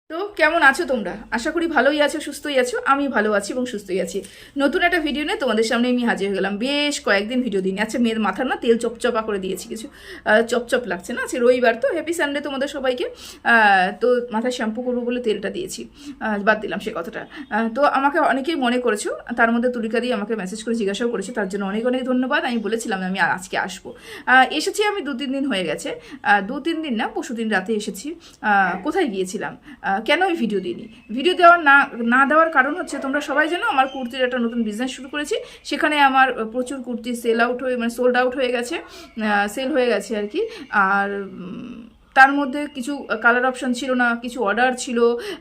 তো কেমন আছো তোমরা? আশা করি ভালোই আছো, সুস্থই আছো। আমি ভালো আছি এবং সুস্থই আছি। নতুন একটা ভিডিও নিয়ে তোমাদের সামনে আমি হাজির হয়ে গেলাম। বেশ কয়েকদিন ভিডিও দিন আচ্ছা, মেয়ের মাথার না তেল চপচপা করে দিয়েছি কিছু, চপচপ লাগছে না। আজকে রবিবার, তো হ্যাপি সানডে তোমাদের সবাইকে। তো মাথায় শ্যাম্পু করবো বলে তেলটা দিয়েছি, বাদ দিলাম সে কথাটা। তো আমাকে অনেকেই মনে করেছো, তার মধ্যে তুলিকা দিয়ে আমাকে মেসেজ করে জিজ্ঞাসাও করেছো, তার জন্য অনেক অনেক ধন্যবাদ। আমি বলেছিলাম আমি আজকে আসবো। এসেছি আমি 2-3 দিন হয়ে গেছে। 2-3 দিন না, পরশুদিন রাতে এসেছি। কোথায় গিয়েছিলাম, কেন আমি ভিডিও দিইনি? ভিডিও দেওয়ার না দেওয়ার কারণ হচ্ছে, তোমরা সবাই জানো আমার কুর্তির একটা নতুন বিজনেস শুরু করেছি। সেখানে আমার প্রচুর কুর্তি সেল আউট হয়ে, মানে সোল্ড আউট হয়ে গেছে, সেল হয়ে গেছে আর কি। আর তার মধ্যে কিছু কালার অপশান ছিল না, কিছু অর্ডার ছিল,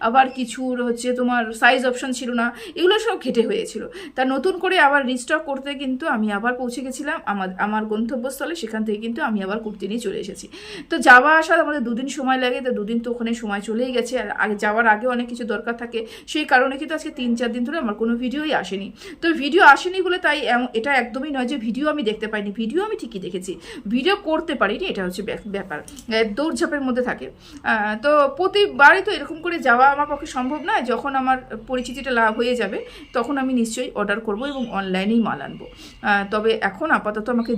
আবার কিছুর হচ্ছে তোমার সাইজ অপশান ছিল না, এগুলো সব ঘেটে হয়েছিল। তা নতুন করে আবার রিস্টক করতে কিন্তু আমি আবার পৌঁছে গেছিলাম আমার গন্তব্যস্থলে। সেখান থেকে কিন্তু আমি আবার কুর্তি নিয়ে চলে এসেছি। তো যাওয়া আসার আমাদের 2 দিন সময় লাগে, তো 2 দিন তো ওখানে সময় চলেই গেছে। আর আগে যাওয়ার আগে অনেক কিছু দরকার থাকে, সেই কারণে কিন্তু আজকে 3-4 দিন ধরে আমার কোনো ভিডিওই আসেনি। তো ভিডিও আসেনি বলে তাই এটা একদমই নয় যে ভিডিও আমি দেখতে পাইনি, ভিডিও আমি ঠিকই দেখেছি, ভিডিও করতে পারিনি, এটা হচ্ছে ব্যাপার। দৌড়ঝাঁপের মধ্যে থাকে। তো প্রতিবারই তো এরকম করে যাওয়া আমার পক্ষে সম্ভব নয়। যখন আমার পরিচিতিটা লাভ হয়ে যাবে তখন আমি নিশ্চয়ই অর্ডার করব এবং অনলাইনেই মাল আনবো। তবে এখন আপাতত আমাকে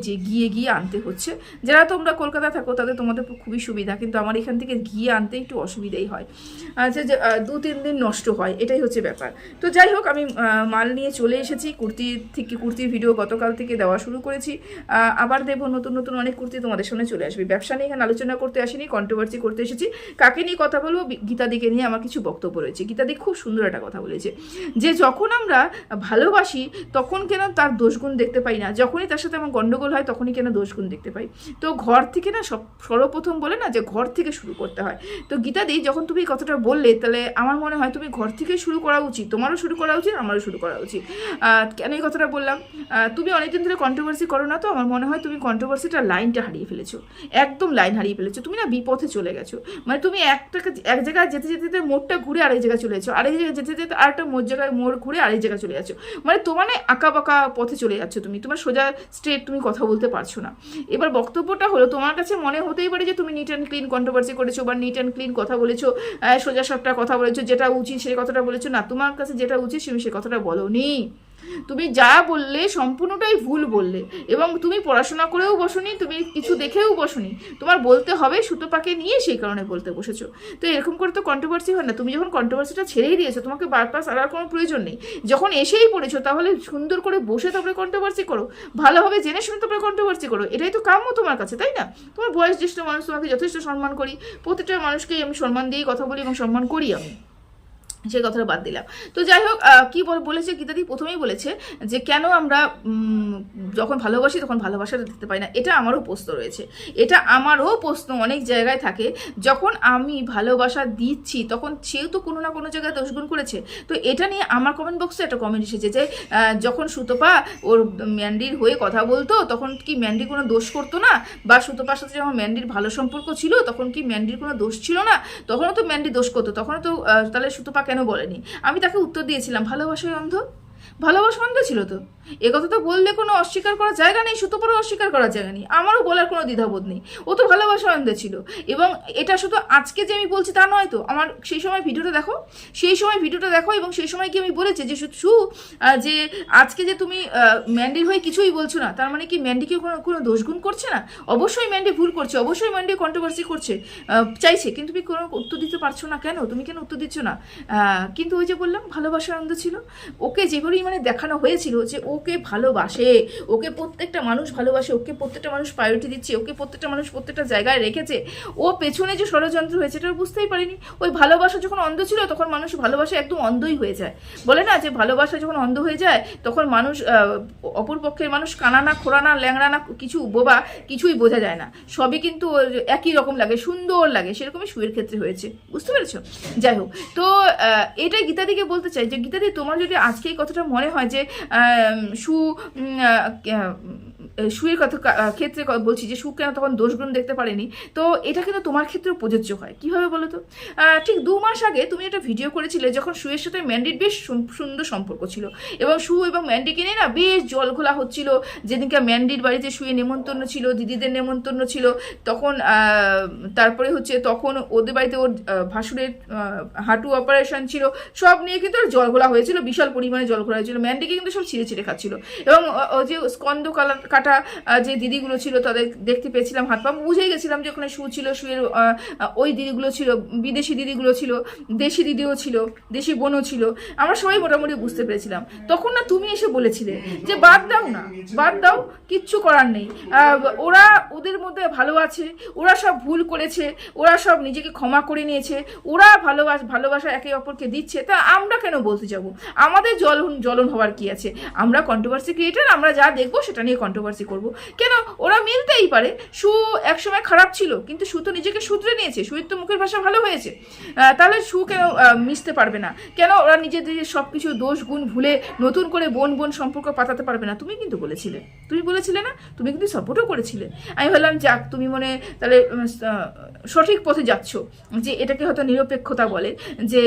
গিয়ে আনতে হচ্ছে। যারা তোমরা কলকাতা থাকো তাদের তোমাদের খুবই সুবিধা, কিন্তু আমার এখান থেকে গিয়ে আনতে একটু অসুবিধাই হয়। আচ্ছা, 2-3 দিন নষ্ট হয়, এটাই হচ্ছে ব্যাপার। তো যাই হোক, আমি মাল নিয়ে চলে এসেছি। কুর্তির ভিডিও গতকাল থেকে দেওয়া শুরু করেছি। আবার দেবো নতুন নতুন অনেক কুর্তি তোমাদের সামনে চলে আসবে। ব্যবসা নিয়ে এখানে আলোচনা করতে আসিনি, কন্ট্রোভার্সি করতে এসেছি। কাকে নিয়ে কথা বলবো? গীতাদিকে নিয়ে আমার কিছু বক্তব্য রয়েছে। গীতাদি খুব সুন্দর একটা কথা বলেছে যে যখন আমরা ভালোবাসি তখন কেন তার দোষগুণ দেখতে পাই না, যখনই তার সাথে আমার গন্ডগোল হয় তখনই কেন দোষগুণ দেখতে পাই। তো ঘর থেকে না, সর্বপ্রথম বলে না যে ঘর থেকে শুরু করতে হয়। তো গীতাদি, যখন তুমি এই কথাটা বললে, তাহলে আমার মনে হয় তুমি ঘর থেকে শুরু করা উচিত, তোমারও শুরু করা উচিত, আমারও শুরু করা উচিত। কেন এই কথাটা বললাম? তুমি অনেকদিন ধরে কন্ট্রোভার্সি করো না, তো আমার মনে হয় তুমি কন্ট্রোভার্সিটার লাইনটা হারিয়ে ফেলেছো, একদম লাইন হারিয়ে ফেলেছো। তুমি না বিপথে চলে গেছো। মানে তুমি এক জায়গায় যেতে যেতে মোড়টা ঘুরে আরেক জায়গায় চলে যাচ্ছ, আরেক জায়গায় যেতে যেতে আরেকটা মোড় ঘুরে আরেক জায়গায় চলে যাচ্ছ। মানে তোমার আঁকা বাঁকা পথে চলে যাচ্ছ, তোমার সোজা স্ট্রেট তুমি কথা বলতে পারছো না। এবার বক্তব্যটা হলো, তোমার কাছে মনে হতেই পারে যে তুমি নিট অ্যান্ড ক্লিন কন্ট্রোভার্সি করেছো বা নিট অ্যান্ড ক্লিন কথা বলেছো, সোজা সাপটা কথা বলেছো, যেটা উচিত সেই কথাটা বলেছো। না, তোমার কাছে যেটা উচিত তুমি সে কথাটা বলোনি। তুমি যা বললে সম্পূর্ণটাই ভুল বললে, এবং তুমি পড়াশোনা করেও বসনি, তুমি কিছু দেখেও বসনি। তোমার বলতে হবে সুতোপাকে নিয়ে, সেই কারণে বলতে বসেছো। তো এরকম করে তো কন্ট্রোভার্সি হয় না। তুমি যখন কন্ট্রোভার্সিটা ছেড়েই দিয়েছো, তোমাকে বারবার আনার কোনো প্রয়োজন নেই। যখন এসেই পড়েছো, তাহলে সুন্দর করে বসে তারপরে কন্ট্রোভার্সি করো, ভালোভাবে জেনে শুনে তারপরে কন্ট্রোভার্সি করো। এটাই তো কাম্য তোমার কাছে, তাই না? তোমার বয়স জ্যেষ্ঠ মানুষ, তোমাকে যথেষ্ট সম্মান করি, প্রতিটা মানুষকেই আমি সম্মান দিয়েই কথা বলি এবং সম্মান করি আমি, সেই কথাটা বাদ দিলাম। তো যাই হোক, কি বলেছে গীতাদি? প্রথমেই বলেছে যে কেন আমরা যখন ভালোবাসি তখন ভালোবাসাটা দিতে পারি না। এটা আমারও প্রশ্ন রয়েছে, এটা আমারও প্রশ্ন অনেক জায়গায় থাকে। যখন আমি ভালোবাসা দিচ্ছি তখন সেও তো কোনো না কোনো জায়গায় দোষগুণ করেছে। তো এটা নিয়ে আমার কমেন্ট বক্সে একটা কমেন্ট এসেছে যে যখন সুতপা ওর ম্যান্ডির হয়ে কথা বলতো তখন কি ম্যান্ডি কোনো দোষ করতো না, বা সুতপার সাথে যখন ম্যান্ডির ভালো সম্পর্ক ছিল তখন কি ম্যান্ডির কোনো দোষ ছিল না? তখনও তো ম্যান্ডি দোষ করতো, তখনও তো তাহলে সুতপা কেন বলেনি? আমি তাকে উত্তর দিয়েছিলাম, ভালোবাসায় অন্ধ, ভালোবাসা অন্ধ ছিল তো। এ কথা তো বললে কোনো অস্বীকার করার জায়গা নেই, সুতোপারও অস্বীকার করার জায়গা নেই, আমারও বলার কোনো দ্বিধাবোধ নেই। ও তো ভালোবাসা অন্ধ ছিল। এবং এটা শুধু আজকে যে আমি বলছি তা নয় তো, আমার সেই সময় ভিডিওটা দেখো, এবং সেই সময় কি আমি বলেছি যে যে আজকে যে তুমি ম্যান্ডির হয়ে কিছুই বলছো না, তার মানে কি ম্যান্ডিকে কোনো দোষগুণ করছে না? অবশ্যই ম্যান্ডি ভুল করছে, অবশ্যই ম্যান্ডি কন্ট্রোভার্সি করছে, চাইছে, কিন্তু তুমি কোনো উত্তর দিতে পারছো না কেন? তুমি কেন উত্তর দিচ্ছ না? কিন্তু ওই যে বললাম ভালোবাসা অন্ধ ছিল। ওকে যেভাবেই মানে দেখানো হয়েছিল যে ওকে ভালোবাসে, ওকে প্রত্যেকটা মানুষ ভালোবাসে, ওকে প্রত্যেকটা মানুষ প্রায়োরিটি দিচ্ছে, ওকে প্রত্যেকটা মানুষ প্রত্যেকটা জায়গায় রেখেছে, ও পেছনে যে ষড়যন্ত্র হয়েছে এটা বুঝতেই পারিনি। ওই ভালোবাসা যখন অন্ধ ছিল তখন মানুষ ভালোবাসা একদম অন্ধই হয়ে যায়। বলে না যে ভালোবাসা যখন অন্ধ হয়ে যায় তখন মানুষ অপর পক্ষের মানুষ কানা না, খোড়া না, ল্যাংড়া না, কিছু বোবা, কিছুই বোঝা যায় না, সবই কিন্তু একই রকম লাগে, সুন্দর লাগে। সেরকমই সুয়ের ক্ষেত্রে হয়েছে, বুঝতে পেরেছো? যাই হোক, তো এটাই গীতাদিকে বলতে চাই যে গীতাদি, তোমার যদি আজকে এই কথাটা মনে হয় যে শুয়ের কথা ক্ষেত্রে বলছি যে সু কেন তখন দোষগুণ দেখতে পারেনি, তো এটা কিন্তু তোমার ক্ষেত্রেও প্রযোজ্য হয়। কীভাবে বলো তো? ঠিক 2 মাস আগে তুমি একটা ভিডিও করেছিলে যখন শুয়ের সাথে ম্যান্ডির বেশ সুন্দর সম্পর্ক ছিল, এবং সু এবং ম্যান্ডিকে নিয়ে না বেশ জলঘোলা হচ্ছিল। যেদিনকে ম্যান্ডির বাড়িতে শুয়ে নেমন্তন্ন ছিল, দিদিদের নেমন্তন্ন ছিল, তখন তারপরে হচ্ছে তখন ওদের বাড়িতে ওর ভাসুরের হাঁটু অপারেশন ছিল, সব নিয়ে কিন্তু ওর জলঘোলা হয়েছিল, বিশাল পরিমাণে জলঘোলা হয়েছিল। ম্যান্ডিকে কিন্তু সব ছিঁড়ে ছিঁড়ে খাচ্ছিল, এবং যে স্কন্দ কাটা যে দিদিগুলো ছিল তাদের দেখতে পেয়েছিলাম হাত পা, বুঝেই গেছিলাম যে ওখানে সু ছিল, শুয়ের ওই দিদিগুলো ছিল, বিদেশি দিদিগুলো ছিল, দেশি দিদিও ছিল, দেশি বোনও ছিল, আমরা সবাই মোটামুটি বুঝতে পেরেছিলাম। তখন না তুমি এসে বলেছিলে যে বাদ দাও না, বাদ দাও, কিচ্ছু করার নেই, ওরা ওদের মধ্যে ভালো আছে, ওরা সব ভুল করেছে, ওরা সব নিজেকে ক্ষমা করে নিয়েছে, ওরা ভালোবাসা একে অপরকে দিচ্ছে, তা আমরা কেন বলতে যাব? আমাদের জ্বলন হওয়ার কি আছে? আমরা কন্ট্রোভার্সি ক্রিয়েটার, আমরা যা দেখবো সেটা নিয়ে কন্ট্রোভার্সি করবো কেন? ওরা মিলতেই পারে। সু একসময় খারাপ ছিল, কিন্তু সু তো নিজেকে শুধরে নিয়েছে, সুয়ের তো মুখের ভাষা ভালো হয়েছে, তাহলে সু কেন মিশতে পারবে না? কেন ওরা নিজেদের সব কিছু দোষ গুণ ভুলে নতুন করে বোন সম্পর্ক পাতাতে পারবে না? তুমি কিন্তু বলেছিলে, তুমি বলেছিলে না? তুমি কিন্তু সাপোর্টও করেছিলে। আমি ভাবলাম যাক, তুমি মনে তাহলে সঠিক পথে যাচ্ছ, যে এটাকে হয়তো নিরপেক্ষতা বলে, যে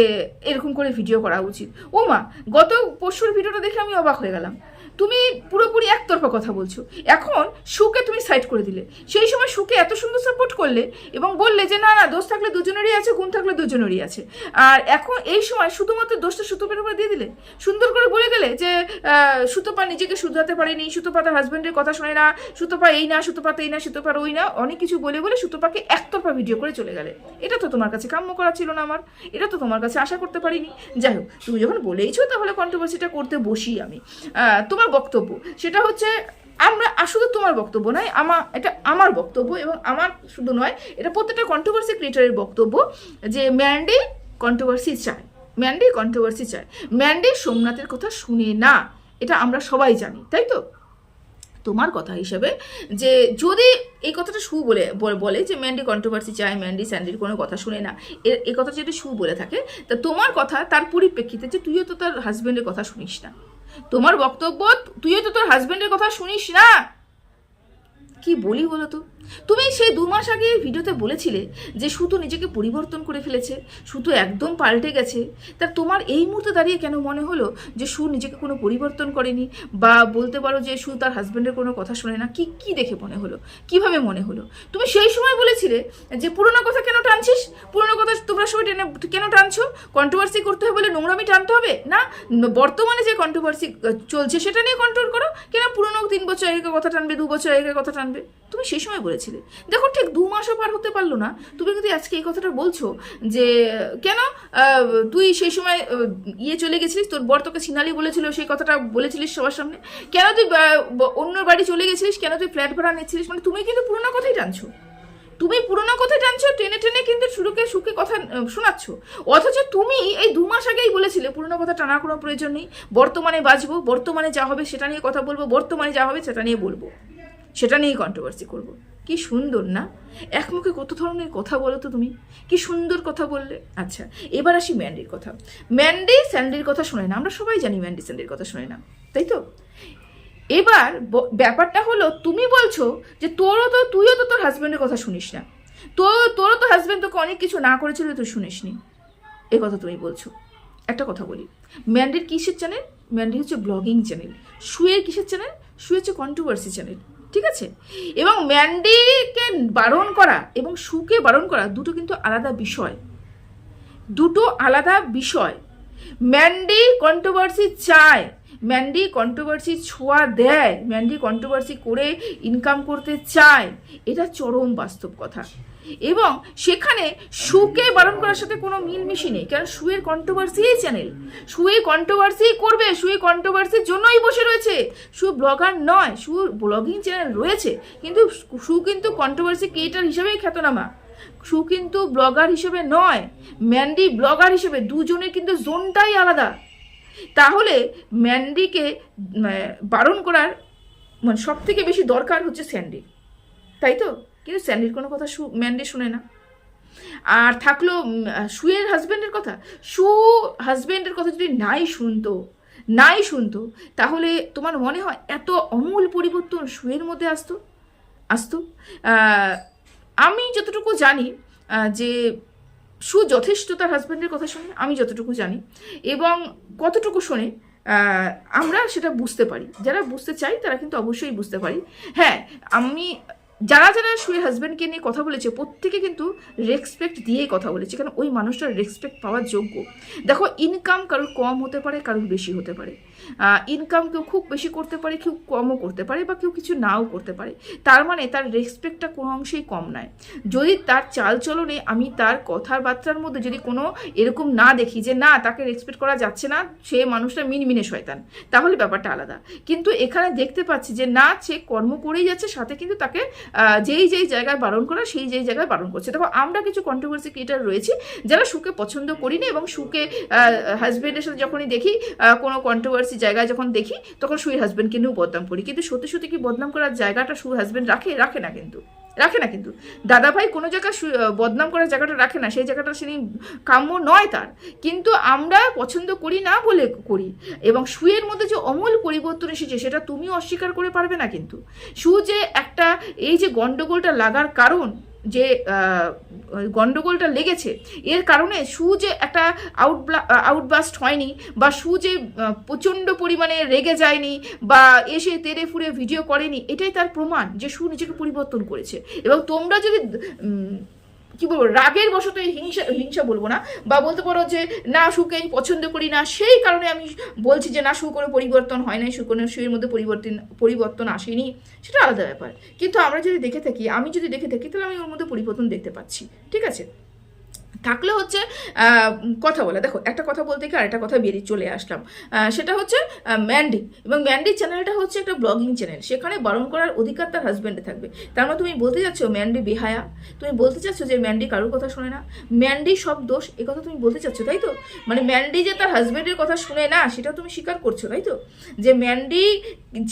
এরকম করে ভিডিও করা উচিত। ও মা, গত পরশুর ভিডিওটা দেখে আমি অবাক হয়ে গেলাম। তুমি পুরোপুরি একতরফা কথা বলছো, এখন সুকে তুমি সাইড করে দিলে। সেই সময় সুকে এত সুন্দর সাপোর্ট করলে এবং বললে যে না না, দোষ থাকলে দুজনেরই আছে, গুণ থাকলে দুজনেরই আছে, আর এখন এই সময় শুধুমাত্র দোষটা সুতোপার উপরে দিয়ে দিলে। সুন্দর করে বলে গেলে যে সুতোপা নিজেকে শুধরাতে পারেনি, সুতোপা তার হাজব্যান্ডের কথা শোনে না, সুতোপা এই না, সুতোপা এই না, সুতোপার ওই না, অনেক কিছু বলে সুতোপাকে একতরফা ভিডিও করে চলে গেলে। এটা তো তোমার কাছে কাম্য করা ছিল না আমার, এটা তো তোমার কাছে আশা করতে পারিনি। যাই হোক, তুমি যখন বলেইছো তাহলে কন্ট্রোভার্সিটা করতে বসি আমি। তোমার বক্তব্য সেটা হচ্ছে, আমরা শুধু তোমার বক্তব্য নয়, এটা আমার বক্তব্য, এবং আমার শুধু নয়, এটা প্রত্যেকটা কন্ট্রোভার্সি ক্রিয়েটারের বক্তব্য, যে ম্যান্ডি কন্ট্রোভার্সি চায়, ম্যান্ডি কন্ট্রোভার্সি চায়, ম্যান্ডি সোমনাথের কথা শুনে না, এটা আমরা সবাই জানি, তাই তো? তোমার কথা হিসেবে যে যদি এই কথাটা সু বলে যে ম্যান্ডি কন্ট্রোভার্সি চায়, ম্যান্ডি স্যান্ডির কোনো কথা শুনে না, এই কথা যদি সু বলে থাকে, তা তোমার কথা তার পরিপ্রেক্ষিতে যে তুইও তো তার হাজব্যান্ডের কথা শুনিস না, তোমার বক্তব্য তুইও তো তোর হাজব্যান্ডের কথা শুনিস না। কি বলি বলো তো? তুমি সেই 2 মাস আগে ভিডিওতে বলেছিলে যে সু তো নিজেকে পরিবর্তন করে ফেলেছে, সু তো একদম পাল্টে গেছে। তা তোমার এই মুহূর্তে দাঁড়িয়ে কেন মনে হলো যে সু নিজেকে কোনো পরিবর্তন করেনি, বা বলতে পারো যে সু তার হাজব্যান্ডের কোনো কথা শোনে না? কি দেখে মনে হলো, কিভাবে মনে হলো? তুমি সেই সময় বলেছিলে যে পুরোনো কথা কেন টানছিস, পুরোনো কথা তোমরা সবাই টেনে কেন টানছো, কন্ট্রোভার্সি করতে হবে বলে নোংরামি টানতে হবে না, বর্তমানে যে কন্ট্রোভার্সি চলছে সেটা নিয়ে কন্ট্রোল করো, কেন পুরোনো 3 বছর আগের কথা টানবে, 2 বছর আগের কথা টানবে? তুমি সেই সময় বলেছিলে। দেখো, ঠিক 2 মাসও পার হতে পারলো না, তুমি কিন্তু আজকে এই কথাটা বলছো যে কেন তুই সেই সময় চলে গেছিলিস, তোর বর তোকে সিনালি বলেছিল, সেই কথাটা বলেছিলিস সবার সামনে, কেন তুই অন্য বাড়ি চলে গেছিলিস, কেন তুই ফ্ল্যাট ভাড়া নিচ্ছিলিস, মানে তুমি কিন্তু পুরোনো কথাই টানছো, তুমি পুরোনো কথা টানছো, টেনে টেনে কিন্তু সুখে কথা শোনাচ্ছ, অথচ তুমি এই 2 মাস আগেই বলেছিলে পুরোনো কথা টানার কোনো প্রয়োজন নেই, বর্তমানে বাঁচবো, বর্তমানে যা হবে সেটা নিয়ে কথা বলবো, বর্তমানে যা হবে সেটা নিয়ে বলবো, সেটা নিয়েই কন্ট্রোভার্সি করবো। কি সুন্দর না? এক মুখে কত ধরনের কথা বলো তো তুমি, কি সুন্দর কথা বললে। আচ্ছা, এবার আসি ম্যান্ডির কথা। ম্যান্ডি স্যান্ডির কথা শোনে না, আমরা সবাই জানি ম্যান্ডি স্যান্ডির কথা শোনে না, তাই তো? এবার ব্যাপারটা হলো, তুমি বলছো যে তুইও তো তোর হাজব্যান্ডের কথা শুনিস না, তোরও তো হাজব্যান্ড তোকে অনেক কিছু না করেছিল, তুই শুনিসনি, এ কথা তুমি বলছো। একটা কথা বলি, ম্যান্ডির কিসের চ্যানেল? ম্যান্ডি হচ্ছে ব্লগিং চ্যানেল। শুয়ের কিসের চ্যানেল? শুয়ে হচ্ছে কন্ট্রোভার্সি চ্যানেল, ঠিক আছে? এবং ম্যান্ডিকে বারণ করা এবং সুকে বারণ করা দুটো কিন্তু আলাদা বিষয়, দুটো আলাদা বিষয়। ম্যান্ডি কন্ট্রোভার্সি চায়, ম্যান্ডি কন্ট্রোভার্সি ছোঁয়া দেয়, ম্যান্ডি কন্ট্রোভার্সি করে ইনকাম করতে চায়, এটা চরম বাস্তব কথা। এবং সেখানে সুকে বারণ করার সাথে কোনো মিলমিশি নেই, কারণ সুয়ের কন্ট্রোভার্সি চ্যানেল, সুয়ে কন্ট্রোভার্সি করবে, সুয়ে কন্ট্রোভার্সির জন্যই বসে রয়েছে। সু ব্লগার নয়, সু ব্লগিং চ্যানেল রয়েছে, কিন্তু সু কিন্তু কন্ট্রোভার্সি ক্রিয়েটার হিসেবেই খ্যাতনামা, সু কিন্তু ব্লগার হিসেবে নয়, ম্যান্ডি ব্লগার হিসেবে, দুজনের কিন্তু জোনটাই আলাদা। তাহলে ম্যান্ডিকে বারণ করার মানে সব থেকে বেশি দরকার হচ্ছে স্যান্ডি, তাই তো? কিন্তু স্যান্ডির কোনো কথা ম্যান্ডি শুনে না। আর থাকলো সুয়ের হাজব্যান্ডের কথা, সু হাজব্যান্ডের কথা যদি নাই শুনতো, নাই শুনতো, তাহলে তোমার মনে হয় এত অমূল পরিবর্তন সুয়ের মধ্যে আসতো? আমি যতটুকু জানি যে সু যথেষ্ট তার হাজব্যান্ডের কথা শোনে, আমি যতটুকু জানি, এবং কতটুকু শোনে আমরা সেটা বুঝতে পারি। যারা বুঝতে চাই তারা কিন্তু অবশ্যই বুঝতে পারি। হ্যাঁ, আমি যারা যারা সুয়ের হাজব্যান্ডকে নিয়ে কথা বলেছে প্রত্যেকে কিন্তু রেসপেক্ট দিয়েই কথা বলেছে, কারণ ওই মানুষটার রেসপেক্ট পাওয়ার যোগ্য। দেখো, ইনকাম কারোর কম হতে পারে, কারোর বেশি হতে পারে। ইনকাম কেউ খুব বেশি করতে পারে, কেউ কমও করতে পারে, বা কেউ কিছু নাও করতে পারে। তার মানে তার রেসপেক্টটা কোনো অংশেই কম নয়। যদি তার চালচলনে আমি তার কথাবার্তার মধ্যে যদি কোনো এরকম না দেখি যে না তাকে রেসপেক্ট করা যাচ্ছে না, সে মানুষটা মিনমিনে শয়তান, তাহলে ব্যাপারটা আলাদা। কিন্তু এখানে দেখতে পাচ্ছি যে না, সে কর্ম করেই যাচ্ছে, সাথে কিন্তু তাকে যেই জায়গায় বারণ করা সেই জায়গায় বারণ করছে। দেখো, আমরা কিছু কন্ট্রোভার্সি ক্রিয়েটার রয়েছি যারা সুকে পছন্দ করি না, এবং সুকে হাজব্যান্ডের সাথে যখনই দেখি কোনো কন্ট্রোভার্সি জায়গায় যখন দেখি তখন সুইর হাজব্যান্ডকে নিয়েও বদনাম করি। কিন্তু সত্যি সত্যি কি বদনাম করার জায়গাটা সুর হাজব্যান্ড রাখে না কিন্তু দাদা ভাই কোনো জায়গায় বদনাম করার জায়গাটা রাখে না, সেই জায়গাটা সে কাম্য নয় তার। কিন্তু আমরা পছন্দ করি না বলে করি। এবং সুয়ের মধ্যে যে অমূল পরিবর্তন এসেছে সেটা তুমিও অস্বীকার করে পারবে না। কিন্তু সু যে একটা এই যে গন্ডগোলটা লাগার কারণ, যে গন্ডগোলটা লেগেছে, এর কারণে সু যে একটা আউটবাস্ট হয়নি, বা সু যে প্রচণ্ড পরিমাণে রেগে যায়নি, বা এসে তেড়ে ফুড়ে ভিডিও করেনি, এটাই তার প্রমাণ যে সু নিজেকে পরিবর্তন করেছে। এবং তোমরা যদি কি বলবো, রাগের বশত হিংসা বলবো না, বা বলতে পারো যে না সুকে আমি পছন্দ করি না, সেই কারণে আমি বলছি যে না সু কোনো পরিবর্তন হয় নাই, সুয়ের মধ্যে পরিবর্তন আসেনি, সেটা আলাদা ব্যাপার। কিন্তু আমরা যদি দেখে থাকি, আমি যদি দেখে থাকি, তাহলে আমি ওর মধ্যে পরিবর্তন দেখতে পাচ্ছি। ঠিক আছে, থাকলে হচ্ছে কথা বলা। দেখো, একটা কথা বলতে গিয়ে আরেকটা কথা বেরিয়ে চলে আসলাম, সেটা হচ্ছে ম্যান্ডি। এবং ম্যান্ডির চ্যানেলটা হচ্ছে একটা ব্লগিং চ্যানেল, সেখানে বারণ করার অধিকার তার হাজব্যান্ডে থাকবে। তার মানে তুমি বলতে চাচ্ছ ম্যান্ডি বেহায়া? তুমি বলতে চাচ্ছ যে ম্যান্ডি কারোর কথা শোনে না, ম্যান্ডি সব দোষ, এ কথা তুমি বলতে চাচ্ছ, তাই তো? মানে ম্যান্ডি যে তার হাজব্যান্ডের কথা শুনে না, সেটাও তুমি স্বীকার করছো, তাই তো? যে ম্যান্ডি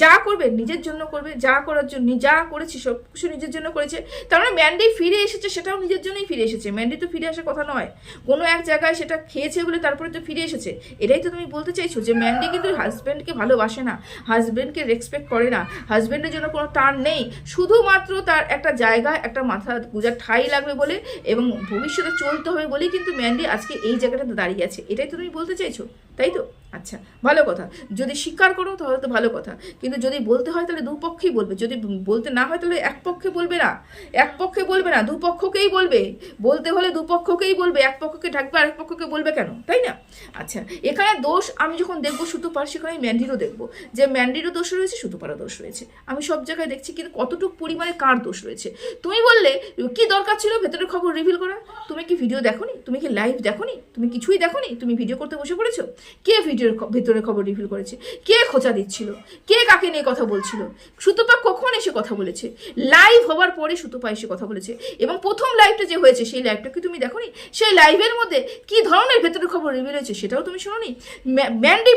যা করবে নিজের জন্য করবে, যা করার জন্য যা করেছে সব কিছু নিজের জন্য করেছে। তার মানে ম্যান্ডি ফিরে এসেছে, সেটাও নিজের জন্যই ফিরে এসেছে। ম্যান্ডি তো ফিরে আসার কথা নয়, কোনো এক জায়গায় সেটা খেয়েছে বলে তারপরে তো ফিরে এসেছে। এটাই তো তুমি বলতে চাইছো যে ম্যান্ডি কিন্তু হাজব্যান্ডকে ভালোবাসে না, হাজব্যান্ডকে রেসপেক্ট করে না, হাজব্যান্ডের জন্য কোনো টান নেই, শুধুমাত্র তার একটা জায়গায় একটা মাথা গুজার ঠাই লাগবে বলে এবং ভবিষ্যতে চলতে হবে বলেই কিন্তু ম্যান্ডি আজকে এই জায়গাটাতে দাঁড়িয়ে আছে। এটাই তো তুমি বলতে চাইছো, তাই তো? আচ্ছা, ভালো কথা। যদি স্বীকার করো তাহলে তো ভালো কথা, কিন্তু যদি বলতে হয় তাহলে দুপক্ষেই বলবে, যদি বলতে না হয় তাহলে এক পক্ষে বলবে না, দুপক্ষকেই বলবে। বলতে হলে দুপক্ষকেই বলবে, এক পক্ষকে ঢাকবে আরেক পক্ষকে বলবে কেন, তাই না? আচ্ছা, এখানে দোষ আমি যখন দেখবো সুতোপার, সেখানে ম্যান্ডিরও দেখবো যে ম্যান্ডিরও দোষ রয়েছে, সুতোপারও দোষ রয়েছে। আমি সব জায়গায় দেখছি, কিন্তু কতটুকু পরিমাণে কার দোষ রয়েছে। তুমি বললে কি দরকার ছিল ভেতরের খবর রিভিল করা? তুমি কি ভিডিও দেখোনি? তুমি কি লাইভ দেখোনি? তুমি কিছুই দেখোনি? তুমি ভিডিও করতে বসে পড়েছো? কে ভেতরের খবর রিভিল করেছে? কে খোঁচা দিচ্ছিল? কে কাকে নিয়ে কথা বলছিল? সুতপা কখন এসে কথা বলেছে? লাইভ হওয়ার পরে সুতপা এসে কথা বলেছে। এবং প্রথম লাইভটা যে হয়েছে সেই লাইভটা কি তুমি দেখোনি? সেই লাইভের মধ্যে কি ধরনের ভেতরের খবর রিভিল হয়েছে সেটাও তুমি শোনোনি। ম্যান্ডি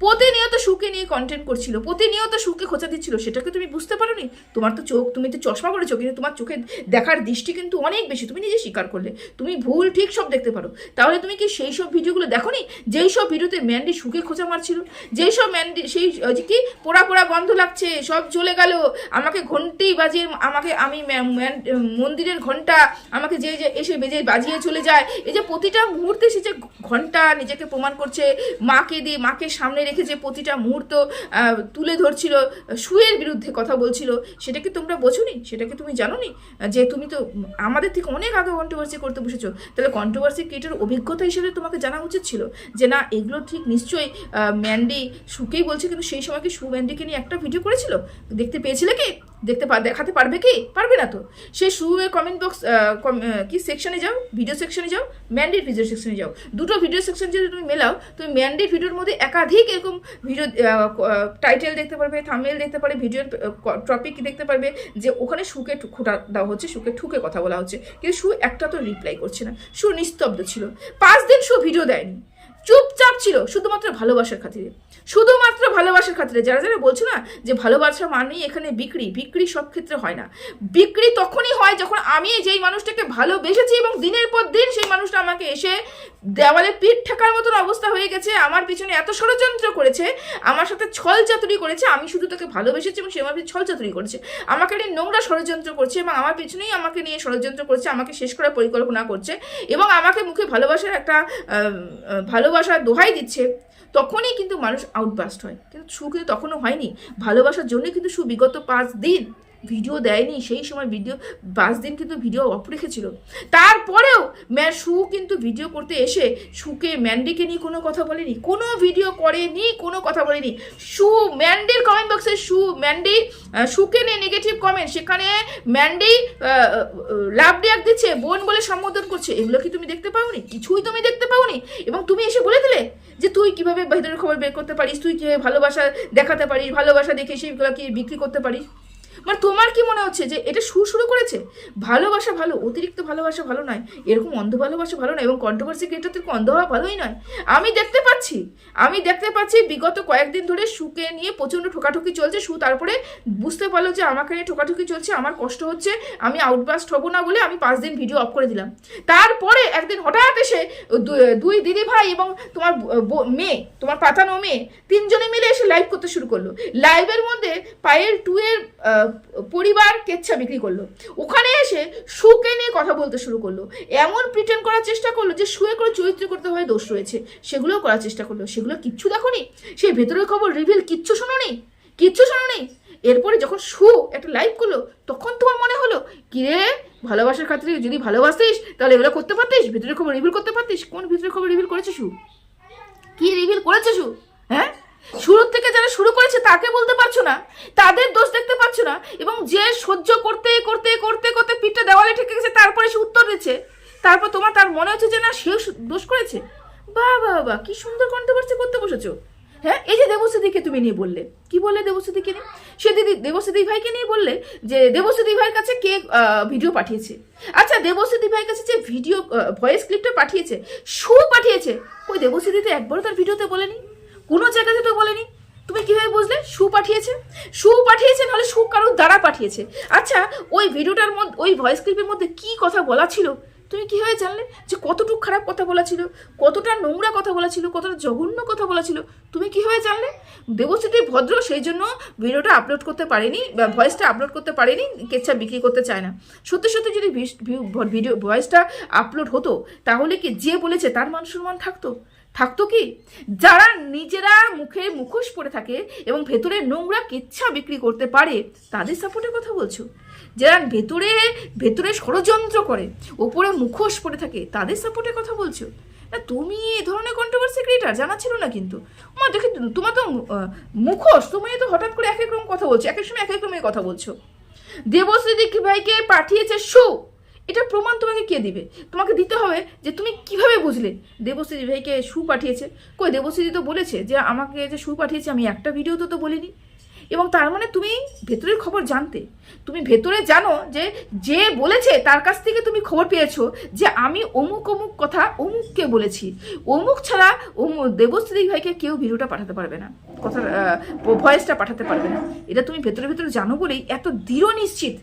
প্রতিনিয়ত সুকে নিয়ে কন্টেন্ট করছিল, প্রতিনিয়ত সুকে খোঁচা দিচ্ছিল, সেটাকে তুমি বুঝতে পারোনি? তোমার তো চোখ, তুমি তো চশমা পড়েছো, কিন্তু তোমার চোখে দেখার দৃষ্টি কিন্তু অনেক বেশি। তুমি নিজে স্বীকার করলে তুমি ভুল ঠিক সব দেখতে পারো। তাহলে তুমি কি সেই সব ভিডিওগুলো দেখোনি যেই সব ভিডিওতে ম্যান্ডি সুকে খোঁচা মারছিল? যেই সব ম্যান্ডি সেই কি পোড়া গন্ধ লাগছে, সব চলে গেল, আমাকে ঘন্টি বাজিয়ে আমি মন্দিরের ঘন্টা আমাকে যে এসে বাজিয়ে চলে যায়, এই যে প্রতিটা মুহূর্তে সে যে ঘন্টা নিজেকে প্রমাণ করছে, মাকে সামনে রেখে যে প্রতিটা মুহূর্ত তুলে ধরছিল, সুয়ের বিরুদ্ধে কথা বলছিল, সেটা কি তোমরা বোঝোনি? সেটা কি তুমি জানোনি? যে তুমি তো আমাদের থেকে অনেক আগে কন্ট্রোভার্সি করতে বসেছো। তাহলে কন্ট্রোভার্সি ক্রিয়েটার অভিজ্ঞতা হিসেবে তোমাকে জানা উচিত ছিল যে না, এগুলো ঠিক নিশ্চয়ই ম্যান্ডি সুকেই বলছে। কিন্তু সেই সময় কি সু ম্যান্ডিকে নিয়ে একটা ভিডিও করেছিল? দেখতে পেয়েছিলে কি? দেখাতে পারবে কি? পারবে না তো। সে সুয়ের কমেন্ট বক্স কি সেকশনে যাও, ভিডিও সেকশনে যাও, ম্যান্ডির ভিডিও সেকশনে যাও, দুটো ভিডিও সেকশন যদি তুমি মেলাও, তুমি ম্যান্ডির ভিডিওর মধ্যে একাধিক এরকম ভিডিও টাইটেল দেখতে পারবে, থাম্বনেল দেখতে পারবে, ভিডিওর টপিক দেখতে পারবে যে ওখানে সুকে খোঁটা দেওয়া হচ্ছে, সুকে ঠুকে কথা বলা হচ্ছে, কিন্তু সু একটা তো রিপ্লাই করছে না, সু নিস্তব্ধ ছিল। 5 দিন সু ভিডিও দেয়নি, চুপচাপ ছিল শুধুমাত্র ভালোবাসার খাতিরে, শুধুমাত্র ভালোবাসার খাতিরে। যারা যারা বলছো না যে ভালোবাসা মানেই এখানে বিক্রি, বিক্রি সব ক্ষেত্রে হয় না। বিক্রি তখনই হয় যখন আমি যেই মানুষটাকে ভালোবেসেছি এবং দিনের পর দিন সেই মানুষটা আমাকে এসে দেওয়ালে পিঠ ঠেকার মতন অবস্থা হয়ে গেছে, আমার পিছনে এত ষড়যন্ত্র করেছে, আমার সাথে ছল চাতুরি করেছে, আমি শুধু তাকে ভালোবেসেছি এবং সে আমার ছল চাতুরি করেছে, আমাকে নিয়ে নোংরা ষড়যন্ত্র করছে এবং আমার পিছনেই আমাকে নিয়ে ষড়যন্ত্র করছে, আমাকে শেষ করার পরিকল্পনা করছে এবং আমাকে মুখে ভালোবাসার একটা ভালোবাসার দোহাই দিচ্ছে, তখনই কিন্তু মানুষ আউটবাস্ট হয়। কিন্তু সু কিন্তু তখনও হয়নি। ভালোবাসার জন্যই কিন্তু সু বিগত 5 দিন ভিডিও দেয়নি। সেই সময় ভিডিও 5 দিন কিন্তু ভিডিও অফ রেখেছিল। তারপরেও সু কিন্তু ভিডিও করতে এসে সুকে ম্যান্ডিকে নিয়ে কোনো কথা বলেনি, কোনো ভিডিও করেনি, কোনো কথা বলেনি। সু ম্যান্ডির কমেন্ট বক্সে সুকে নিয়ে নেগেটিভ কমেন্ট, সেখানে ম্যান্ডি লাভ রিয়াক্ট দিচ্ছে, বোন বলে সম্বোধন করছে। এগুলো কি তুমি দেখতে পাওনি? কিছুই তুমি দেখতে পাওনি। এবং তুমি এসে বলে দিলে যে তুই কিভাবে ভেতরের খবর বের করতে পারিস, তুই কিভাবে ভালোবাসা দেখাতে পারিস, ভালোবাসা দেখে সেইগুলো কি বিক্রি করতে পারিস। মানে তোমার কি মনে হচ্ছে যে এটা শুরু করেছে? ভালোবাসা ভালো, অতিরিক্ত ভালোবাসা ভালো নয়, এরকম অন্ধ ভালোবাসা ভালো নয়, এবং কন্ট্রোভার্সি ক্রিয়েটারদের অন্ধ হওয়া ভালোই নয়। আমি দেখতে পাচ্ছি বিগত কয়েকদিন ধরে সুকে নিয়ে প্রচণ্ড ঠোকাঠুকি চলছে। সু তারপরে বুঝতে পারলো যে আমাকে নিয়ে ঠোকাঠুকি চলছে, আমার কষ্ট হচ্ছে, আমি আউটবাস্ট হবো না বলে আমি 5 দিন ভিডিও অফ করে দিলাম। তারপরে একদিন হঠাৎ এসে 2 দিদি ভাই এবং তোমার মেয়ে, তোমার পাতানো মেয়ে, 3 জনে মিলে এসে লাইভ করতে শুরু করলো। লাইভের মধ্যে পায়েল 2 এর পরিবার কেচ্ছা বিক্রি করলো। ওখানে এসে সুকে নিয়ে কথা বলতে শুরু করলো, এমন প্রিটেন্ড করার চেষ্টা করলো যে সুয়ে করে চরিত্র করতে হয় দোষ রয়েছে, সেগুলোও করার চেষ্টা করলো। সেগুলো কিচ্ছু দেখোনি, সেই ভেতরের খবর রিভিল কিচ্ছু শোনোনি। এরপরে যখন সু একটা লাইভ করলো, তখন তোমার মনে হলো কিরে, ভালোবাসার খাতিরে যদি ভালোবাসতিস তাহলে এগুলো করতে পারতিস, ভেতরের খবর রিভিল করতে পারতিস। কোন ভেতরের খবর রিভিল করেছে সু? কি রিভিল করেছে সু? হ্যাঁ, শুরু থেকে যারা শুরু করেছে তাকে বলতে পারছো না, তাদের দোষ দেখতে পাচ্ছ না, এবং যে সহ্য করতে করতে করতে করতে পিঠটা দেওয়ালে ঠেকে গেছে, তারপরে সে উত্তর দিচ্ছে, তারপর তার মনে হচ্ছে যে না সেও দোষ করেছে। বাহ, কি সুন্দর কন্ট্রোভার্সি করতে বসেছো। হ্যাঁ, এই যে দেবশ্রীদিকে তুমি নিয়ে বললে, কি বললে দেবশ্রীদিকে নিয়ে? সে দেবশ্রী ভাইকে নিয়ে বললে যে দেবশ্রী ভাইয়ের কাছে কে ভিডিও পাঠিয়েছে। আচ্ছা, দেবশ্রী ভাইয়ের কাছে যে ভিডিও ভয়েস ক্লিপটা পাঠিয়েছে, সু পাঠিয়েছে। ওই দেবশ্রী তো একবারও তার ভিডিওতে বলেনি, কোনো জায়গাতে তো বলেনি। তুমি কিভাবে বুঝলে সু পাঠিয়েছে? নাহলে সু কারোর দ্বারা পাঠিয়েছে। আচ্ছা, ওই ভিডিওটার মধ্যে, ওই ভয়েস ক্লিপের মধ্যে কি কথা বলা ছিল তুমি কিভাবে জানলে? যে কতটুকু খারাপ কথা বলা ছিল, কতটা নোংরা কথা বলা ছিল, কতটা জঘন্য কথা বলা ছিল, তুমি কিভাবে জানলে? দেবশ্রী ভদ্র, সেই জন্য ভিডিওটা আপলোড করতে পারেনি বা ভয়েসটা আপলোড করতে পারেনি, কেচ্ছা বিক্রি করতে চায় না। সত্যি যদি ভিডিও ভয়েসটা আপলোড হতো, তাহলে কি যে বলেছে তার মান সম্মান থাকতো কি? যারা নিজেরা মুখে মুখোশ পরে থাকে এবং ভেতরে নোংরা কেচ্ছা বিক্রি করতে পারে, তাদের সাপোর্টের কথা বলছো? যারা ভেতরে ষড়যন্ত্র করে, ওপরে মুখোশ পরে থাকে, তাদের সাপোর্টের কথা বলছো? না, তুমি এই ধরনের কন্ট্রোভার্সি ক্রিয়েটার জানা ছিল না কিন্তু। আমার দেখে তোমার তো মুখোশ, তুমি তো হঠাৎ করে এক এক রকম কথা বলছো, এক এক সময় এক এক রকমের কথা বলছো। দেবশ্রী ভাইকে পাঠিয়েছে সু, এটা প্রমাণ তোমাকে কে দিবে? তোমাকে দিতে হবে যে তুমি কিভাবে বুঝলে দেবশ্রী ভাইকে সু পাঠিয়েছে। কই, দেবশ্রী তো বলেছে যে আমাকে যে সু পাঠিয়েছে, আমি একটা ভিডিও তো বলিনি। এবং তার মানে তুমি ভেতরের খবর জানতে, তুমি ভেতরে জানো যে বলেছে তার কাছ থেকে তুমি খবর পেয়েছো যে আমি অমুক কথা অমুককে বলেছি। অমুক ছাড়া দেবশ্রী ভাইকে কেউ ভিডিওটা পাঠাতে পারবে না, কথা ভয়েসটা পাঠাতে পারবে না। এটা তুমি ভেতরে জানো বলেই এত দৃঢ় নিশ্চিত।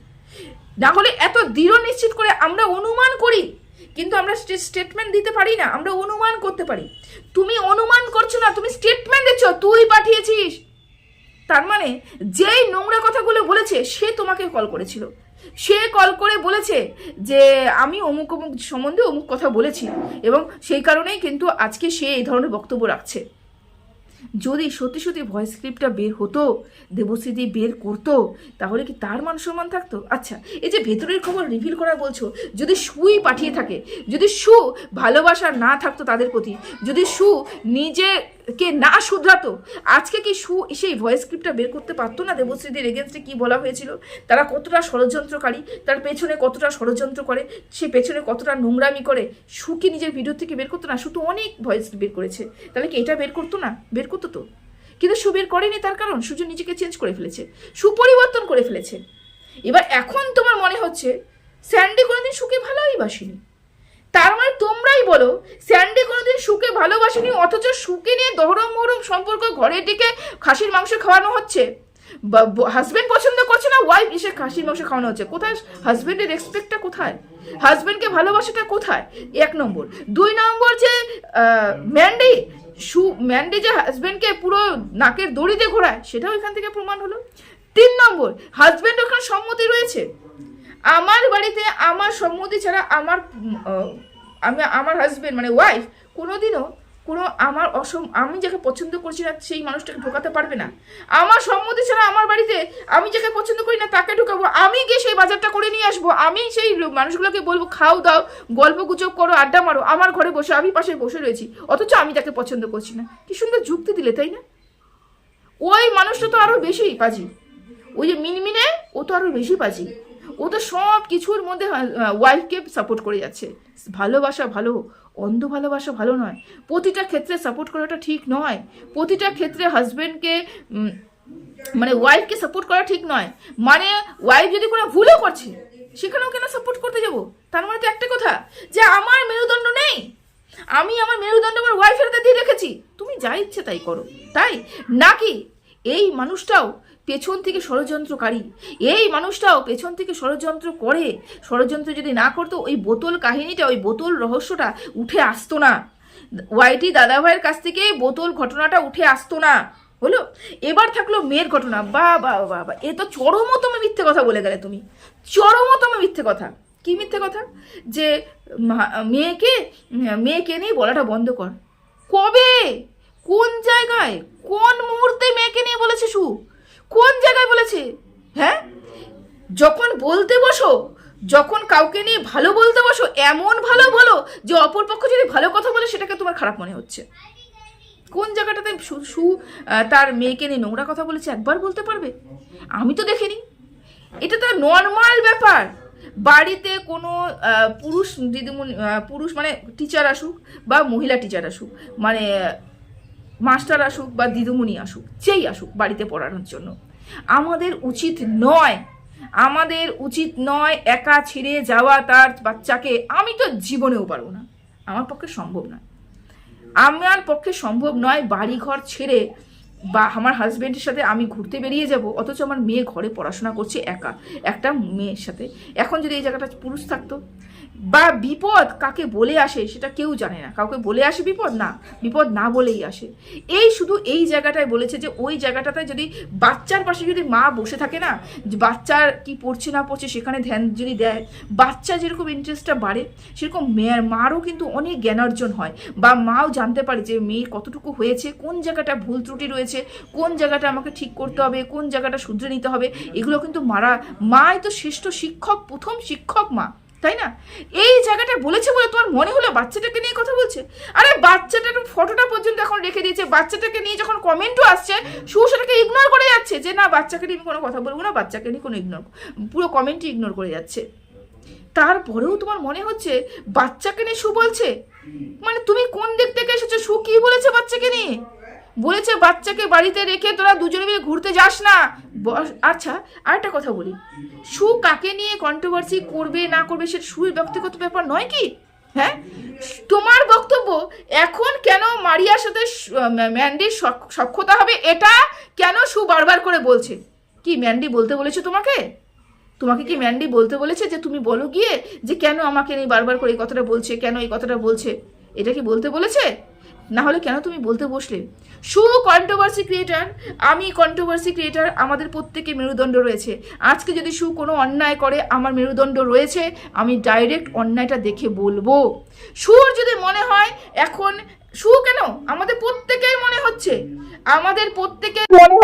না হলে এত দৃঢ় নিশ্চিত করে আমরা অনুমান করি, কিন্তু আমরা স্টেটমেন্ট দিতে পারি না, আমরা অনুমান করতে পারি। তুমি অনুমান করছো না, তুমি স্টেটমেন্ট দিচ্ছ তুই পাঠিয়েছিস। তার মানে যেই নোংরা কথাগুলো বলেছে সে তোমাকে কল করেছিল, সে কল করে বলেছে যে আমি অমুক সম্বন্ধে অমুক কথা বলেছি, এবং সেই কারণেই কিন্তু আজকে সে এই ধরনের বক্তব্য রাখছে। যদি সত্যি ভয়েস ক্লিপটা বের হতো, দেবশ্রী বের করতো, তাহলে কি তার মান সম্মান থাকতো? আচ্ছা, এই যে ভেতরের খবর রিভিল করা বলছো, যদি সুই পাঠিয়ে থাকে, যদি সু ভালোবাসা না থাকতো তাদের প্রতি, যদি সু নিজেকে না শুধরাতো, আজকে কি সু সেই ভয়েস ক্লিপটা বের করতে পারতো না? দেবশ্রীদের এগেনস্টে কি বলা হয়েছিল, তারা কতটা ষড়যন্ত্রকারী, তার পেছনে কতটা ষড়যন্ত্র করে, সে পেছনে কতটা নোংরামি করে, সু কি নিজের ভিডিও থেকে বের করতো না? সু তো অনেক ভয়েস বের করেছে, তাহলে কি এটা বের করতো না? বের করতো তো। কিন্তু সু বের করেনি, তার কারণ সূর্য নিজেকে চেঞ্জ করে ফেলেছে, সুপরিবর্তন করে ফেলেছে। এবার এখন তোমার মনে হচ্ছে স্যান্ডি কোনোদিন সুকে ভালোই বাসেনি, তার মানে তোমরাই বলো স্যান্ডি কোনোদিন সুকে ভালোবাসেনি, অথচ সুকে নিয়ে দহরম মহরম সম্পর্ক, ঘরে ডেকে খাসির মাংস খাওয়ানো হচ্ছে। হাজবেন্ড পছন্দ করছে না, ওয়াইফ এসে খাসির মাংস খাওয়ানো হচ্ছে। কোথায় হাজবেন্ডের রেসপেক্টটা, কোথায় হাজবেন্ডকে ভালোবাসাটা, কোথায়? 1 নম্বর। 2 নম্বর যে ম্যান্ডি যে হাজবেন্ডকে পুরো নাকের দড়িতে ঘোরায়, সেটাও এখান থেকে প্রমাণ হলো। 3 নম্বর, হাজবেন্ড ওখানে সম্মতি রয়েছে। আমার বাড়িতে আমার সম্মতি ছাড়া আমার হাজবেন্ড মানে ওয়াইফ কোনোদিনও আমি যাকে পছন্দ করছি না সেই মানুষটাকে ঢোকাতে পারবে না। আমার সম্মতি ছাড়া আমার বাড়িতে আমি যাকে পছন্দ করি না তাকে ঢোকাবো। আমি গিয়ে সেই বাজারটা করে নিয়ে আসবো। আমি সেই মানুষগুলোকে বলবো খাও দাও, গল্প গুজব করো, আড্ডা মারো, আমার ঘরে বসে, আমি পাশে বসে রয়েছি, অথচ আমি তাকে পছন্দ করছি না। কি সুন্দর যুক্তি দিলে, তাই না? ওই মানুষটা তো আরো বেশি পাজি, ওই যে মিনমিনে, ও তো আরো বেশি পাজি। ও তো সব কিছুর মধ্যে ওয়াইফকে সাপোর্ট করে যাচ্ছে। ভালোবাসা ভালো, অন্ধ ভালোবাসা ভালো নয়। প্রতিটা ক্ষেত্রে সাপোর্ট করাটা ঠিক নয়। প্রতিটা ক্ষেত্রে হাজবেন্ডকে মানে ওয়াইফকে সাপোর্ট করা ঠিক নয়। মানে ওয়াইফ যদি কোনো ভুলও করছে সেখানেও কেন সাপোর্ট করতে যাবো? তার মানে তো একটা কথা যে আমার মেরুদণ্ড নেই, আমি আমার মেরুদণ্ড আমার ওয়াইফের হাতে দিয়ে রেখেছি, তুমি যা ইচ্ছে তাই করো। তাই নাকি এই মানুষটাও পেছন থেকে ষড়যন্ত্রকারী, এই মানুষটাও পেছন থেকে ষড়যন্ত্র করে? ষড়যন্ত্র যদি না করতো ওই বোতল কাহিনীটা, ওই বোতল রহস্যটা উঠে আসতো না। ওয়াইটি দাদাভাইয়ের কাছ থেকে বোতল ঘটনাটা উঠে আসতো না। হলো, এবার থাকলো মেয়ের ঘটনা। বা বা বা বা, এ তো চরমতম মিথ্যে কথা বলে গেলে তুমি, চরমতম মিথ্যে কথা। কি মিথ্যে কথা? যে মেয়েকে নিয়ে বলাটা বন্ধ কর। কবে, কোন জায়গায়, কোন মুহূর্তে মেয়েকে নিয়ে বলেছে সু? কোন জায়গায় বলেছে? হ্যাঁ, যখন বলতে বসো, যখন কাউকে নিয়ে ভালো বলতে বসো, এমন ভালো বলো যে অপরপক্ষ যদি ভালো কথা বলে সেটাকে তোমার খারাপ মনে হচ্ছে। কোন জায়গাটাতে সু তার মেয়েকে নিয়ে নোংরা কথা বলেছে একবার বলতে পারবে? আমি তো দেখিনি। এটা তো নর্মাল ব্যাপার। বাড়িতে কোনো পুরুষ মানে টিচার আসুক বা মহিলা টিচার আসুক, মানে মাস্টার আসুক বা দিদিমণি আসুক, যেই আসুক বাড়িতে পড়ানোর জন্য, আমাদের উচিত নয় একা ছেড়ে যাওয়া তার বাচ্চাকে। আমি তো জীবনেও পারবো না, আমার পক্ষে সম্ভব নয় বাড়িঘর ছেড়ে বা আমার হাজবেন্ডের সাথে আমি ঘুরতে বেরিয়ে যাব, অথচ আমার মেয়ে ঘরে পড়াশোনা করছে একা একটা মেয়ের সাথে। এখন যদি এই জায়গাটা পুরুষ থাকতো, বা বিপদ কাকে বলে আসে সেটা কেউ জানে না। কাউকে বলে আসে বিপদ না বলেই আসে। শুধু এই জায়গাটায় বলেছে যে ওই জায়গাটাতে যদি বাচ্চার পাশে যদি মা বসে থাকে না, যে বাচ্চার কি পড়ছে না পড়ছে সেখানে ধ্যান যদি দেয়, বাচ্চা যেরকম ইন্টারেস্টটা বাড়ে, সেরকম মারও কিন্তু অনেক জ্ঞানার্জন হয়। বা মাও জানতে পারে যে মেয়ে কতটুকু হয়েছে, কোন জায়গাটা ভুল ত্রুটি রয়েছে, কোন জায়গাটা আমাকে ঠিক করতে হবে, কোন জায়গাটা শুধরে নিতে হবে। এগুলো কিন্তু মাই তো শ্রেষ্ঠ শিক্ষক, প্রথম শিক্ষক মা, তাই না? এই জায়গাটা বলেছে বলে তোমার মনে হলো বাচ্চাটাকে নিয়ে কথা বলছে? আরে বাচ্চাটার ফটোটা পর্যন্ত এখন রেখে দিয়েছে। বাচ্চাটাকে নিয়ে যখন কমেন্টও আসছে, সেটাকে ইগনোর করে যাচ্ছে যে না, বাচ্চাকে নিয়ে কোনো কথা বলবো না, বাচ্চাকে নিয়ে কোনো পুরো কমেন্টই ইগনোর করে যাচ্ছে। তারপরেও তোমার মনে হচ্ছে বাচ্চাকে নিয়ে বলছে? মানে তুমি কোন দিক থেকে এসেছো? কি বলেছে বাচ্চাকে নিয়ে? বলেছে বাচ্চাকে বাড়িতে রেখে তোরা দুজনে মিলে ঘুরতে যাস না। আচ্ছা, আরেকটা কথা বলি, কাকে নিয়ে কন্ট্রোভার্সি করবে না করবে সেটা ব্যক্তিগত ব্যাপার নয় কি? হ্যাঁ, তোমার বক্তব্য এখন কেন মারিয়ার সাথে ম্যান্ডির সখ্যতা হবে এটা কেন বারবার করে বলছে? কি ম্যান্ডি বলতে বলেছে তোমাকে কি ম্যান্ডি বলতে বলেছে যে তুমি বলো গিয়ে যে কেন আমাকে নিয়ে বারবার করে এই কথাটা বলছে, কেন এই কথাটা বলছে? এটা কি বলতে বলেছে? না হলে কেন তুমি বলতে বসলে? কন্ট্রোভার্সি ক্রিয়েটার, আমি কন্ট্রোভার্সি ক্রিয়েটার, আমাদের প্রত্যেকে মেরুদণ্ড রয়েছে। আজকে যদি কোনো অন্যায় করে, আমার মেরুদণ্ড রয়েছে, আমি ডাইরেক্ট অন্যায়টা দেখে বলবো। যদি মনে হয় এখন কেন আমাদের প্রত্যেকের মনে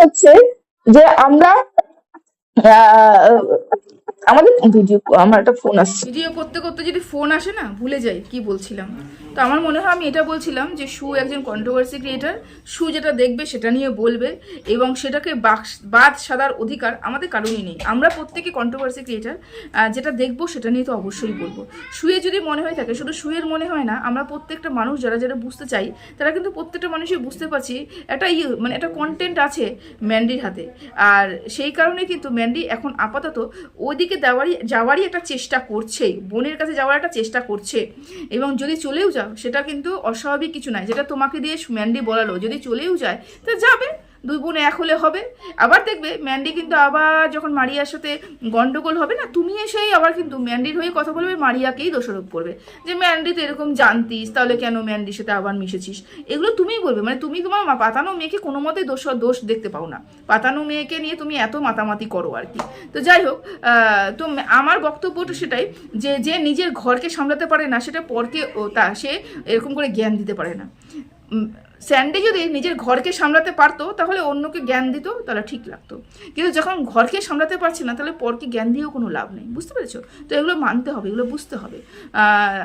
হচ্ছে যে আমরা আমাদের আমার একটা ফোন আসছে, ভিডিও করতে করতে যদি ফোন আসে না ভুলে যাই কি বলছিলাম। তো আমার মনে হয় আমি এটা বলছিলাম যে সু একজন কন্ট্রোভার্সি ক্রিয়েটার, সু যেটা দেখবে সেটা নিয়ে বলবে এবং সেটাকে বাদ সাদার অধিকার আমাদের কারণই নেই। আমরা প্রত্যেকে কন্ট্রোভার্সি ক্রিয়েটার, যেটা দেখবো সেটা নিয়ে তো অবশ্যই বলবো। শুয়ে যদি মনে হয়ে থাকে, শুধু শুয়ের মনে হয় না, আমরা প্রত্যেকটা মানুষ যারা যারা বুঝতে চাই তারা কিন্তু প্রত্যেকটা মানুষই বুঝতে পারছি একটা মানে একটা কন্টেন্ট আছে ম্যান্ডির হাতে। আর সেই কারণে কিন্তু ম্যান্ডি এখন আপাতত ওইদিকে যাওয়ারই একটা চেষ্টা করছে, বোনের কাছে যাওয়ার একটা চেষ্টা করছে। এবং যদি চলেও যাও সেটা কিন্তু অস্বাভাবিক কিছু নয়, যেটা তোমাকে দিয়ে ম্যান্ডি বলালো, যদি চলেও যায় তো যাবে, দুই বোন এক হলে হবে। আবার দেখবে ম্যান্ডি কিন্তু আবার যখন মারিয়ার সাথে গন্ডগোল হবে না, তুমি এসেই আবার কিন্তু ম্যান্ডির হয়ে কথা বলবে, মারিয়াকেই দোষারোপ করবে যে ম্যান্ডি তো এরকম জানতিস, তাহলে কেন ম্যান্ডির সাথে আবার মিশেছিস, এগুলো তুমিই বলবে। মানে তুমি তোমার পাতানো মেয়েকে কোনো মতেই দোষ দেখতে পাও না, পাতানো মেয়েকে নিয়ে তুমি এত মাতামাতি করো আর কি। তো যাই হোক, তো আমার বক্তব্যটা সেটাই যে যে নিজের ঘরকে সামলাতে পারে না সেটা পরকে সে এরকম করে জ্ঞান দিতে পারে না। স্যান্ডি যদি নিজের ঘরকে সামলাতে পারতো তাহলে অন্যকে জ্ঞান দিত, তাহলে ঠিক লাগতো। কিন্তু যখন ঘরকে সামলাতে পারছে না তাহলে পরকে জ্ঞান দিয়েও কোনো লাভ নেই, বুঝতে পেরেছো? তো এগুলো মানতে হবে, এগুলো বুঝতে হবে।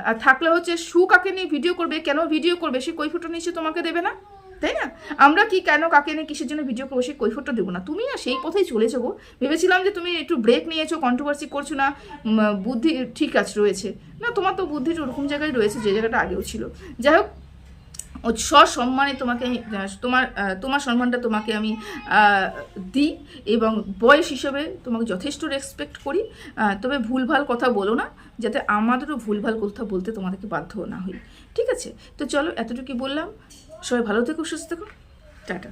আর থাকলে হচ্ছে সু কাকে নিয়ে ভিডিও করবে, কেন ভিডিও করবে, সে কৈফিয়তটা নিশ্চয়ই তোমাকে দেবে না, তাই না? আমরা কি কেন কাকে নিয়ে কিসের জন্য ভিডিও করবো, সেই কৈফিয়তটা দেবো না। তুমি না সেই পথেই চলে যাবো। ভেবেছিলাম যে তুমি একটু ব্রেক নিয়েছো, কন্ট্রোভার্সি করছো না, বুদ্ধি ঠিক আছে রয়েছে না, তোমার তো বুদ্ধিটা ওরকম জায়গায় রয়েছে যে জায়গাটা আগেও ছিল। যাই হোক, ও সসম্মানে তোমাকে তোমার সম্মানটা তোমাকে আমি দিই এবং বয়স হিসেবে তোমাকে যথেষ্ট রেসপেক্ট করি। তবে ভুলভাল কথা বলো না, যাতে আমাদেরও ভুলভাল কথা বলতে তোমাদেরকে বাধ্য না হই, ঠিক আছে? তো চলো, এতটুকুই বললাম। সবাই ভালো থেকো, সুস্থ থেকো, টাটা।